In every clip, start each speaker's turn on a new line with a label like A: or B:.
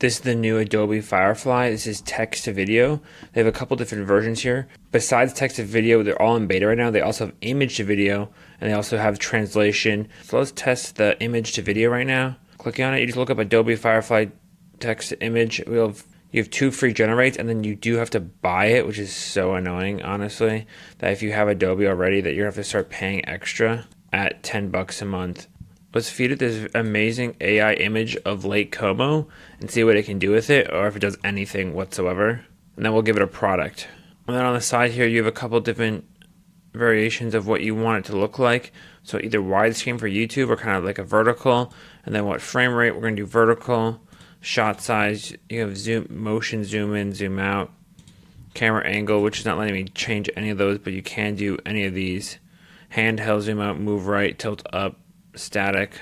A: This is the new Adobe Firefly. This is text to video. They have a couple different versions here. Besides text to video, they're all in beta right now. They also have image to video, and they also have translation. So let's test the image to video right now. Clicking on it, you just look up Adobe Firefly text to image. You have 2 free generates, and then you do have to buy it, which is so annoying, honestly, that if you have Adobe already, that you're gonna have to start paying extra at $10 a month. Let's feed it this amazing AI image of Lake Como and see what it can do with it, or if it does anything whatsoever. And then we'll give it a product. And then on the side here, you have a couple different variations of what you want it to look like. So either widescreen for YouTube or kind of like a vertical. And then what frame rate, we're gonna do vertical. Shot size, you have zoom, motion, zoom in, zoom out. Camera angle, which is not letting me change any of those, but you can do any of these. Handheld, zoom out, move right, tilt up. Static.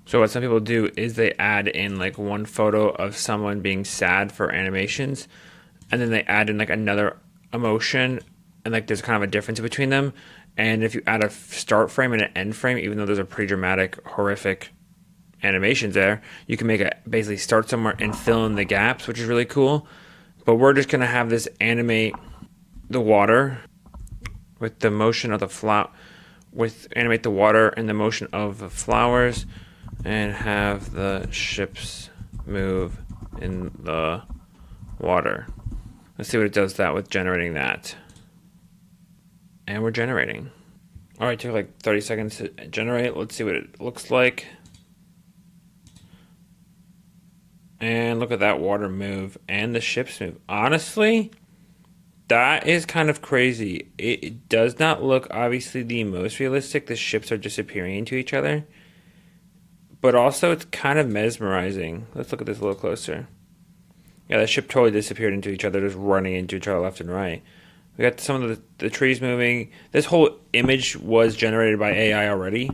A: So what some people do is they add in like one photo of someone being sad for animations, and then they add in like another emotion, and like there's kind of a difference between them. And if you add a start frame and an end frame, even though those are pretty dramatic, horrific animations there, you can make it basically start somewhere and fill in the gaps, which is really cool. But we're just gonna have this animate the water with the motion of the flower, animate the water and the motion of the flowers, and have the ships move in the water. Let's see what it does that with generating that. And we're generating. All right, took like 30 seconds to generate. Let's see what it looks like. And look at that water move and the ships move. Honestly, that is kind of crazy. It does not look obviously the most realistic. The ships are disappearing into each other. But also it's kind of mesmerizing. Let's look at this a little closer. Yeah, the ship totally disappeared into each other, just running into each other left and right. We got some of the trees moving. This whole image was generated by AI already.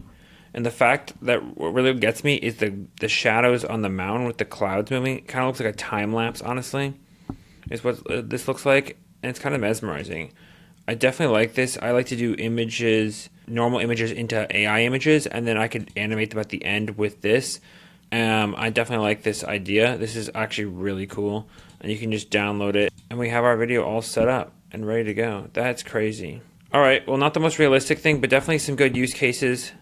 A: And the fact that what really gets me is the shadows on the mountain with the clouds moving. It kind of looks like a time lapse, honestly. Is what this looks like. And it's kind of mesmerizing. I definitely like this. I like to do images, normal images into AI images, and then I could animate them at the end with this. I definitely like this idea. This is actually really cool. And you can just download it. And we have our video all set up and ready to go. That's crazy. All right, well, not the most realistic thing, but definitely some good use cases.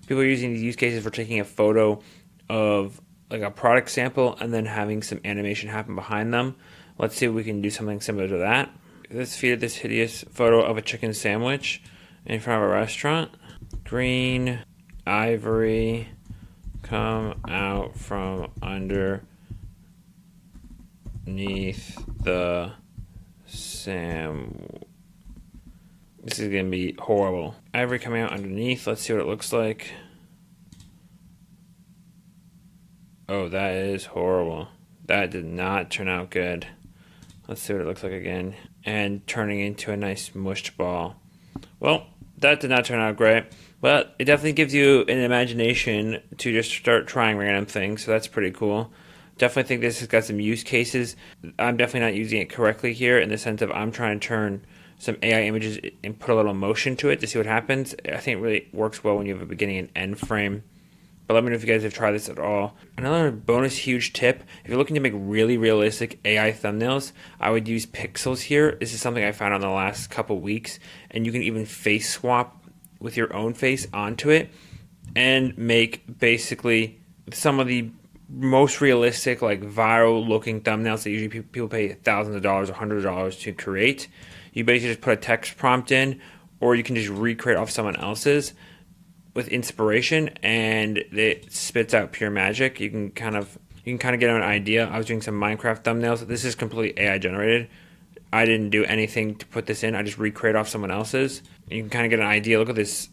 A: People are using these use cases for taking a photo of like a product sample and then having some animation happen behind them. Let's see if we can do something similar to that. Let's feed this hideous photo of a chicken sandwich in front of a restaurant. Green, ivory, come out from underneath the This is going to be horrible. Ivory coming out underneath. Let's see what it looks like. Oh, that is horrible. That did not turn out good. Let's see what it looks like again. And turning into a nice mushed ball. Well, that did not turn out great. But it definitely gives you an imagination to just start trying random things. So that's pretty cool. Definitely think this has got some use cases. I'm definitely not using it correctly here in the sense of I'm trying to turn some AI images and put a little motion to it to see what happens. I think it really works well when you have a beginning and end frame. But let me know if you guys have tried this at all. Another bonus huge tip, if you're looking to make really realistic AI thumbnails, I would use pixels here. This is something I found on the last couple weeks. And you can even face swap with your own face onto it and make basically some of the most realistic, like viral looking thumbnails that usually people pay thousands of dollars or hundreds of dollars to create. You basically just put a text prompt in, or you can just recreate off someone else's with inspiration, and it spits out pure magic. You can kind of get an idea. I was doing some Minecraft thumbnails. This is completely AI generated. I didn't do anything to put this in. I just recreate off someone else's. You can kind of get an idea. Look at this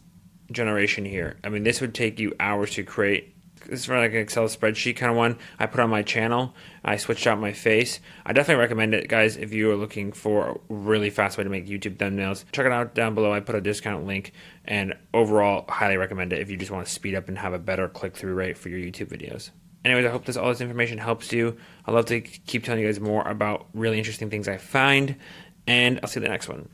A: generation here. I mean, this would take you hours to create. This is for like an Excel spreadsheet kind of one I put on my channel. I switched out my face. I definitely recommend it, guys, if you are looking for a really fast way to make YouTube thumbnails. Check it out down below. I put a discount link, and overall, highly recommend it if you just want to speed up and have a better click-through rate for your YouTube videos. Anyways, I hope all this information helps you. I'd love to keep telling you guys more about really interesting things I find, and I'll see you in the next one.